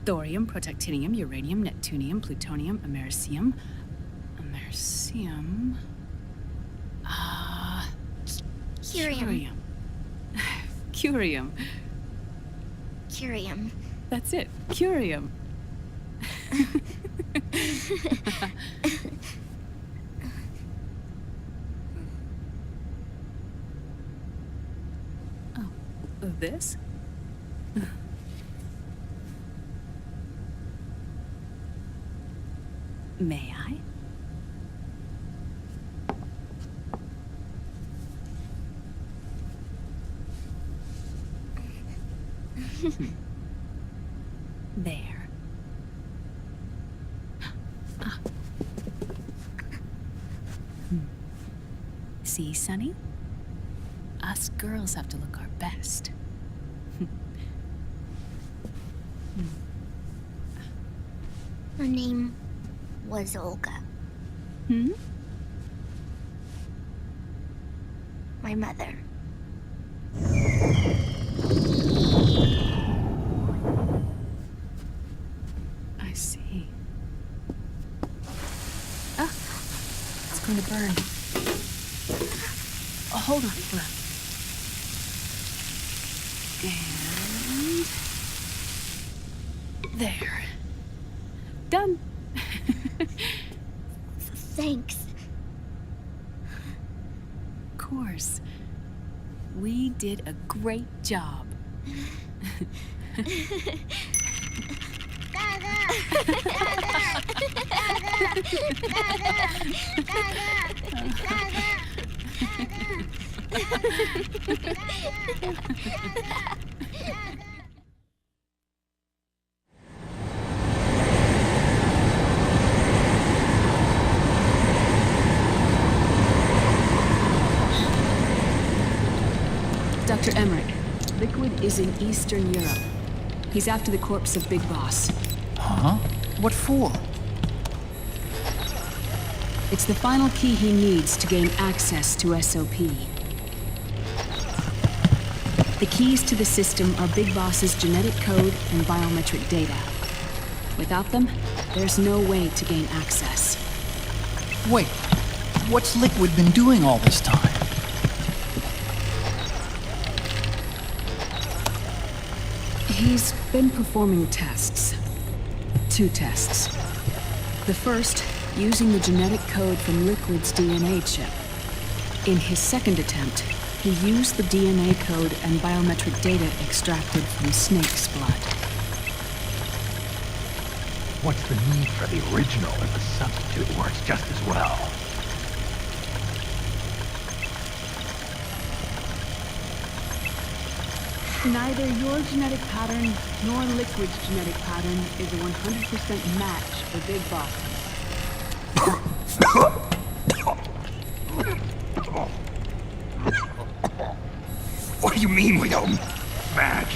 Thorium, protactinium, uranium, neptunium, plutonium, americium. Americium. Curium. Curium. Curium. That's it. Curium. Oh, this? May I? There. See, Sonny? Us girls have to look our best. Her name was Olga. Hmm? My mother. I see. Ah! It's going to burn. Oh, hold on, hold on. And... there. Done. Thanks. Of course. We did a great job. Dr. Emmerich, Liquid is in Eastern Europe. He's after the corpse of Big Boss. Huh? What for? It's the final key he needs to gain access to SOP. The keys to the system are Big Boss's genetic code and biometric data. Without them, there's no way to gain access. Wait, what's Liquid been doing all this time? He's been performing tests. 2 tests. The first, using the genetic code from Liquid's DNA chip. In his second attempt, he used the DNA code and biometric data extracted from Snake's blood. What's the need for the original if the substitute works just as well? Neither your genetic pattern nor Liquid's genetic pattern is a 100% match for Big Boss. What do you mean we don't match?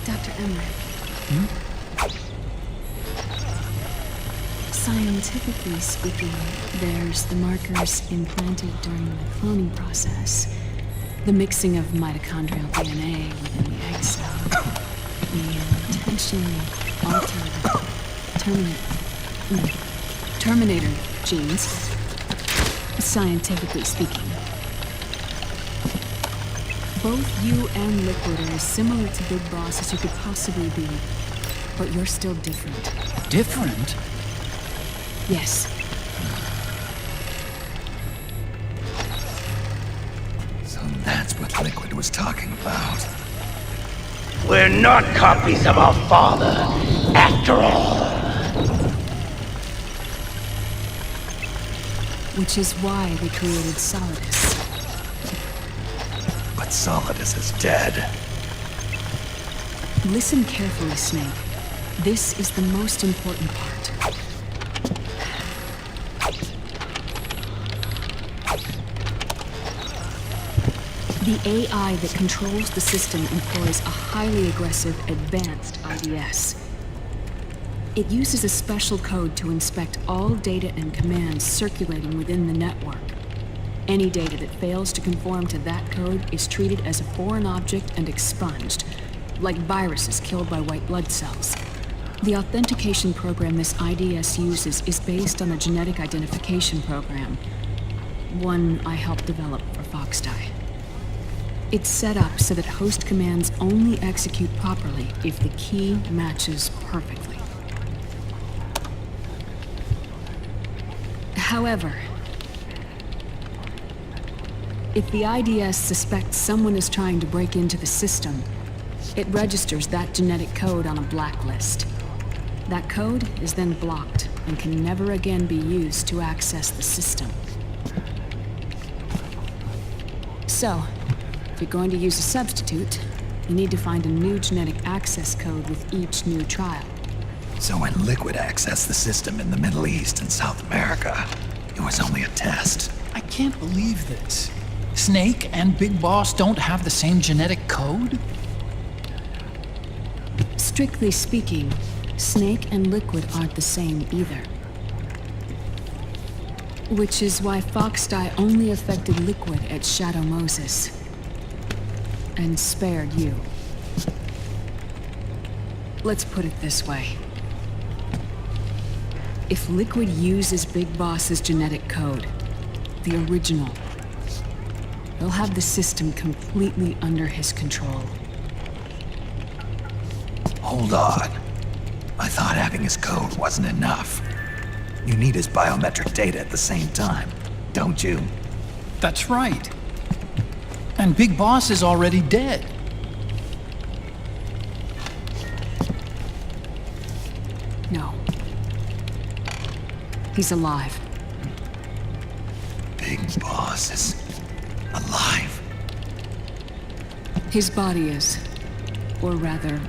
Dr. Emmerich. Scientifically speaking, there's the markers implanted during the cloning process. The mixing of mitochondrial DNA within the egg cell. The intentionally altered Terminator genes. Scientifically speaking. Both you and Liquid are as similar to Big Boss as you could possibly be. But you're still different. Different? Yes. So that's what Liquid was talking about. We're not copies of our father, after all. Which is why we created Solidus. But Solidus is dead. Listen carefully, Snake. This is the most important part. The AI that controls the system employs a highly aggressive, advanced IDS. It uses a special code to inspect all data and commands circulating within the network. Any data that fails to conform to that code is treated as a foreign object and expunged, like viruses killed by white blood cells. The authentication program this IDS uses is based on a genetic identification program, one I helped develop for Foxdie. It's set up so that host commands only execute properly if the key matches perfectly. However, if the IDS suspects someone is trying to break into the system, it registers that genetic code on a blacklist. That code is then blocked and can never again be used to access the system. So, if you're going to use a substitute, you need to find a new genetic access code with each new trial. So when Liquid accessed the system in the Middle East and South America, it was only a test. I can't believe this. Snake and Big Boss don't have the same genetic code? Strictly speaking, Snake and Liquid aren't the same either. Which is why Foxdie only affected Liquid at Shadow Moses. And spared you. Let's put it this way. If Liquid uses Big Boss's genetic code, the original, he'll have the system completely under his control. Hold on. I thought having his code wasn't enough. You need his biometric data at the same time, don't you? That's right. And Big Boss is already dead. No. He's alive. Big Boss is alive. His body is. Or rather,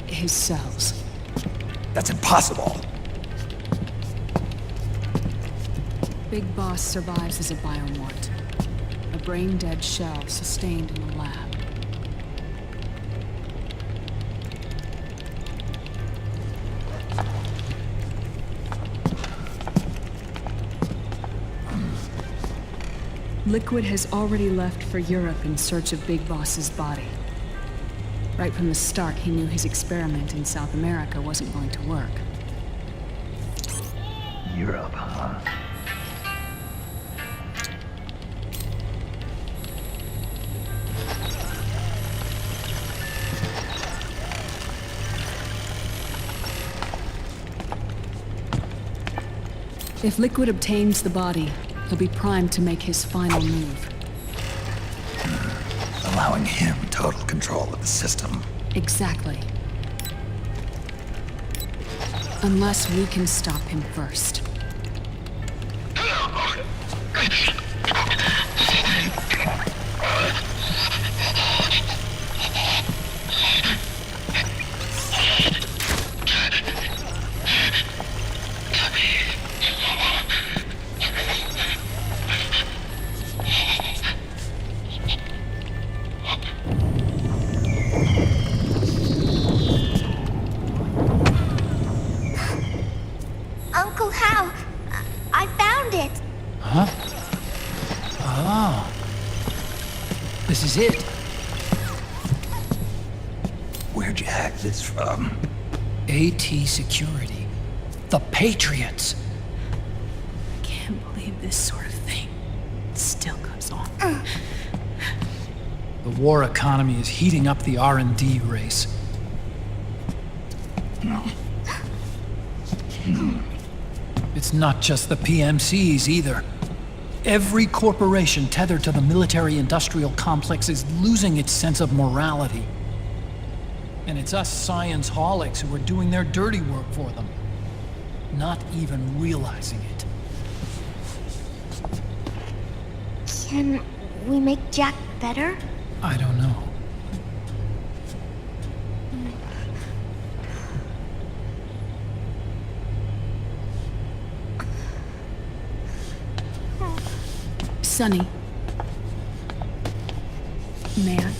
his cells. That's impossible. Big Boss survives as a biomort. A brain-dead shell sustained in the lab. Liquid has already left for Europe in search of Big Boss's body. Right from the start, he knew his experiment in South America wasn't going to work. Europe, huh? If Liquid obtains the body, he'll be primed to make his final move. Allowing him total control of the system. Exactly. Unless we can stop him first. Uncle Hal, I found it. Huh? Ah. This is it. Where'd you hack this from? AT Security. The Patriots. Can't believe this sort of thing still goes on. The war economy is heating up the R&D race. It's not just the PMCs either. Every corporation tethered to the military-industrial complex is losing its sense of morality. And it's us science-holics who are doing their dirty work for them, not even realizing it. Can we make Jack better? I don't know. Sonny, man.